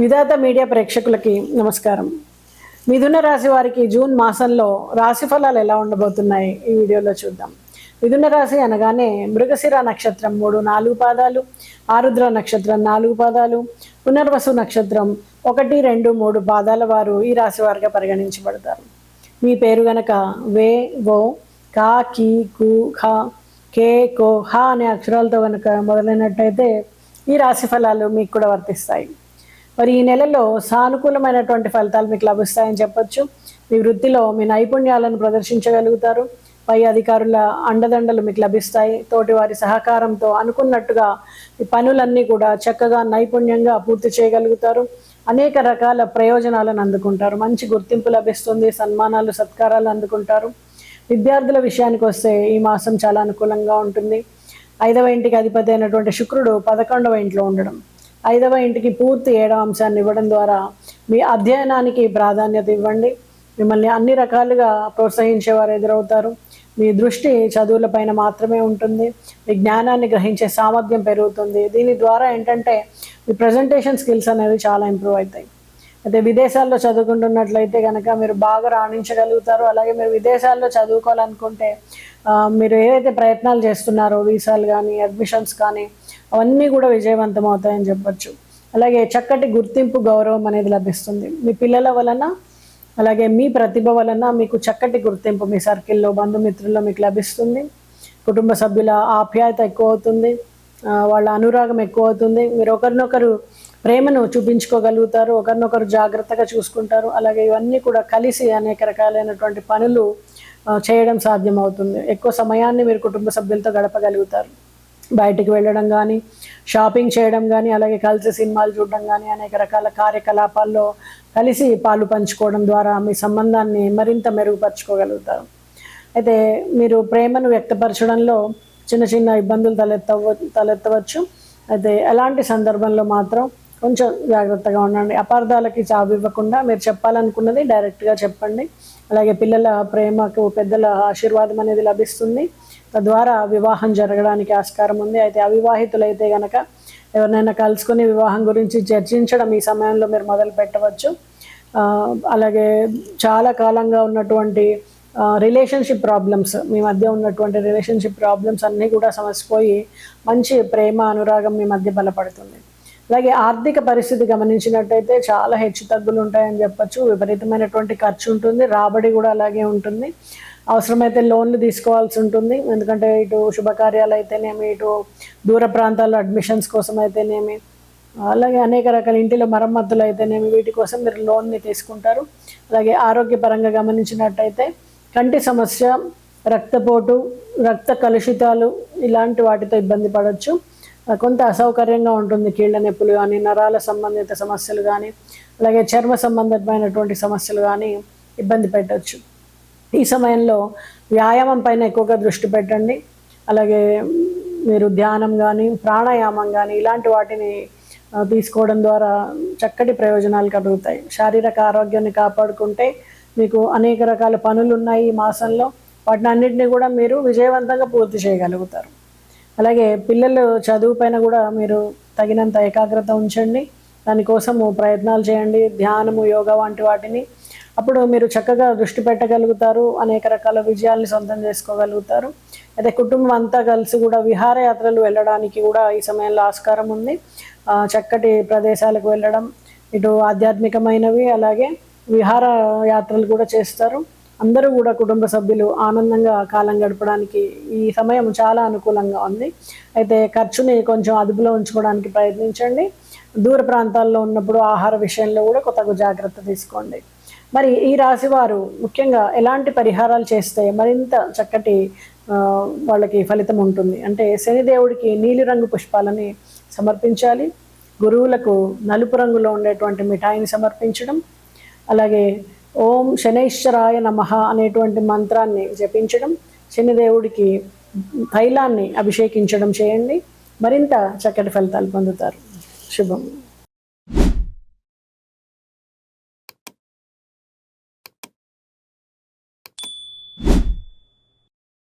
విధాత media ప్రేక్షకులకి నమస్కారం. మిథున రాశి వారికి జూన్ మాసంలో రాశి ఫలాలు ఎలా ఉండబోతున్నాయి ఈ వీడియోలో చూద్దాం. మిథున రాశి అనగానే మృగశిర నక్షత్రం 3-4 పాదాలు, ఆరుద్ర నక్షత్రం 4 పాదాలు, పునర్వసు నక్షత్రం 1, 2, 3 పాదాల వారు ఈ రాశి వారిగా పరిగణించబడతారు. మీ పేరు గనక వే, ఓ, కా, కీ, కు, ఖ, కే, కో, హ అనే అక్షరాలతో కనుక మొదలైనట్టయితే ఈ రాశి ఫలాలు మీకు కూడా వర్తిస్తాయి. మరి ఈ నెలలో సానుకూలమైనటువంటి ఫలితాలు మీకు లభిస్తాయని చెప్పొచ్చు. మీ వృత్తిలో మీ నైపుణ్యాలను ప్రదర్శించగలుగుతారు. పై అధికారుల అండదండలు మీకు లభిస్తాయి. తోటి వారి సహకారంతో అనుకున్నట్టుగా ఈ పనులన్నీ కూడా చక్కగా నైపుణ్యంగా పూర్తి చేయగలుగుతారు. అనేక రకాల ప్రయోజనాలను అందుకుంటారు. మంచి గుర్తింపు లభిస్తుంది. సన్మానాలు, సత్కారాలు అందుకుంటారు. విద్యార్థుల విషయానికి వస్తే ఈ మాసం చాలా అనుకూలంగా ఉంటుంది. 5వ ఇంటికి అధిపతి అయినటువంటి శుక్రుడు 11వ ఇంట్లో ఉండడం, 5వ ఇంటికి పూర్తి 7వ అంశాన్ని ఇవ్వడం ద్వారా మీ అధ్యయనానికి ప్రాధాన్యత ఇవ్వండి. మిమ్మల్ని అన్ని రకాలుగా ప్రోత్సహించేవారు ఎదురవుతారు. మీ దృష్టి చదువులపైన మాత్రమే ఉంటుంది. మీ జ్ఞానాన్ని గ్రహించే సామర్థ్యం పెరుగుతుంది. దీని ద్వారా ఏంటంటే మీ ప్రజెంటేషన్ స్కిల్స్ అనేవి చాలా ఇంప్రూవ్ అవుతాయి. అయితే విదేశాల్లో చదువుకుంటున్నట్లయితే కనుక మీరు బాగా రాణించగలుగుతారు. అలాగే మీరు విదేశాల్లో చదువుకోవాలనుకుంటే మీరు ఏదైతే ప్రయత్నాలు చేస్తున్నారో వీసాలు కానీ, అడ్మిషన్స్ కానీ, అవన్నీ కూడా విజయవంతం అవుతాయని చెప్పచ్చు. అలాగే చక్కటి గుర్తింపు, గౌరవం అనేది లభిస్తుంది. మీ పిల్లల వలన, అలాగే మీ ప్రతిభ వలన మీకు చక్కటి గుర్తింపు మీ సర్కిల్లో, బంధుమిత్రుల్లో మీకు లభిస్తుంది. కుటుంబ సభ్యుల ఆప్యాయత ఎక్కువ అవుతుంది. వాళ్ళ అనురాగం ఎక్కువ అవుతుంది. మీరు ఒకరినొకరు ప్రేమను చూపించుకోగలుగుతారు. ఒకరినొకరు జాగ్రత్తగా చూసుకుంటారు. అలాగే ఇవన్నీ కూడా కలిసి అనేక రకాలైనటువంటి పనులు చేయడం సాధ్యమవుతుంది. ఎక్కువ సమయాన్ని మీరు కుటుంబ సభ్యులతో గడపగలుగుతారు. బయటికి వెళ్ళడం కానీ, షాపింగ్ చేయడం కానీ, అలాగే కలిసి సినిమాలు చూడడం కానీ, అనేక రకాల కార్యకలాపాల్లో కలిసి పాలు పంచుకోవడం ద్వారా మీ సంబంధాన్ని మరింత మెరుగుపరుచుకోగలుగుతారు. అయితే మీరు ప్రేమను వ్యక్తపరచడంలో చిన్న చిన్న ఇబ్బందులు తలెత్తవచ్చు. అయితే అలాంటి సందర్భంలో మాత్రం కొంచెం జాగ్రత్తగా ఉండండి. అపార్థాలకి చావివ్వకుండా మీరు చెప్పాలనుకున్నది డైరెక్ట్గా చెప్పండి. అలాగే పిల్లల ప్రేమకు పెద్దల ఆశీర్వాదం అనేది లభిస్తుంది. తద్వారా వివాహం జరగడానికి ఆస్కారం ఉంది. అయితే అవివాహితులైతే కనుక ఎవరినైనా కలుసుకొని వివాహం గురించి చర్చించడం ఈ సమయంలో మీరు మొదలు పెట్టవచ్చు. అలాగే చాలా కాలంగా ఉన్నటువంటి రిలేషన్షిప్ ప్రాబ్లమ్స్, మీ మధ్య ఉన్నటువంటి రిలేషన్షిప్ ప్రాబ్లమ్స్ అన్నీ కూడా సమసిపోయి మంచి ప్రేమ, అనురాగం మీ మధ్య బలపడుతుంది. అలాగే ఆర్థిక పరిస్థితి గమనించినట్టయితే చాలా హెచ్చు తగ్గులు ఉంటాయని చెప్పచ్చు. విపరీతమైనటువంటి ఖర్చు ఉంటుంది. రాబడి కూడా అలాగే ఉంటుంది. అవసరమైతే లోన్లు తీసుకోవాల్సి ఉంటుంది. ఎందుకంటే ఇటు శుభకార్యాలు అయితేనేమి, ఇటు దూర ప్రాంతాల్లో అడ్మిషన్స్ కోసం అయితేనేమి, అలాగే అనేక రకాల ఇంటిలో మరమ్మతులు అయితేనేమి, వీటి కోసం మీరు లోన్ని తీసుకుంటారు. అలాగే ఆరోగ్యపరంగా గమనించినట్టయితే కంటి సమస్య, రక్తపోటు, రక్త కలుషితాలు ఇలాంటి వాటితో ఇబ్బంది పడవచ్చు. కొంత అసౌకర్యంగా ఉంటుంది. కీళ్ళ నొప్పులు కానీ, నరాల సంబంధిత సమస్యలు కానీ, అలాగే చర్మ సంబంధమైనటువంటి సమస్యలు కానీ ఇబ్బంది పెట్టవచ్చు. ఈ సమయంలో వ్యాయామం పైన ఎక్కువగా దృష్టి పెట్టండి. అలాగే మీరు ధ్యానం కానీ, ప్రాణాయామం కానీ ఇలాంటి వాటిని తీసుకోవడం ద్వారా చక్కటి ప్రయోజనాలు కలుగుతాయి. శారీరక ఆరోగ్యాన్ని కాపాడుకుంటే మీకు అనేక రకాల పనులు ఉన్నాయి ఈ మాసంలో. వాటిని అన్నింటినీ కూడా మీరు విజయవంతంగా పూర్తి చేయగలుగుతారు. అలాగే పిల్లలు చదువు పైన కూడా మీరు తగినంత ఏకాగ్రత ఉంచండి. దానికోసము ప్రయత్నాలు చేయండి. ధ్యానము, యోగా వంటి వాటిని. అప్పుడు మీరు చక్కగా దృష్టి పెట్టగలుగుతారు. అనేక రకాల విజయాల్ని సొంతం చేసుకోగలుగుతారు. అయితే కుటుంబం అంతా కలిసి కూడా విహారయాత్రలు వెళ్ళడానికి కూడా ఈ సమయంలో ఆస్కారం ఉంది. చక్కటి ప్రదేశాలకు వెళ్ళడం, ఇటు ఆధ్యాత్మికమైనవి, అలాగే విహార యాత్రలు కూడా చేస్తారు. అందరూ కూడా కుటుంబ సభ్యులు ఆనందంగా కాలం గడపడానికి ఈ సమయం చాలా అనుకూలంగా ఉంది. అయితే ఖర్చుని కొంచెం అదుపులో ఉంచుకోవడానికి ప్రయత్నించండి. దూర ప్రాంతాల్లో ఉన్నప్పుడు ఆహార విషయంలో కూడా కొత్తగా జాగ్రత్త తీసుకోండి. మరి ఈ రాశి వారు ముఖ్యంగా ఎలాంటి పరిహారాలు చేస్తే మరింత చక్కటి వాళ్ళకి ఫలితం ఉంటుంది అంటే, శనిదేవుడికి నీలిరంగు పుష్పాలని సమర్పించాలి. గురువులకు నలుపు రంగులో ఉండేటువంటి మిఠాయిని సమర్పించడం, అలాగే ఓం శనైశ్వరాయ నమః అనేటువంటి మంత్రాన్ని జపించడం, శనిదేవుడికి తైలాన్ని అభిషేకించడం చేయండి. మరింత చక్కటి ఫలితాలు పొందుతారు. శుభం.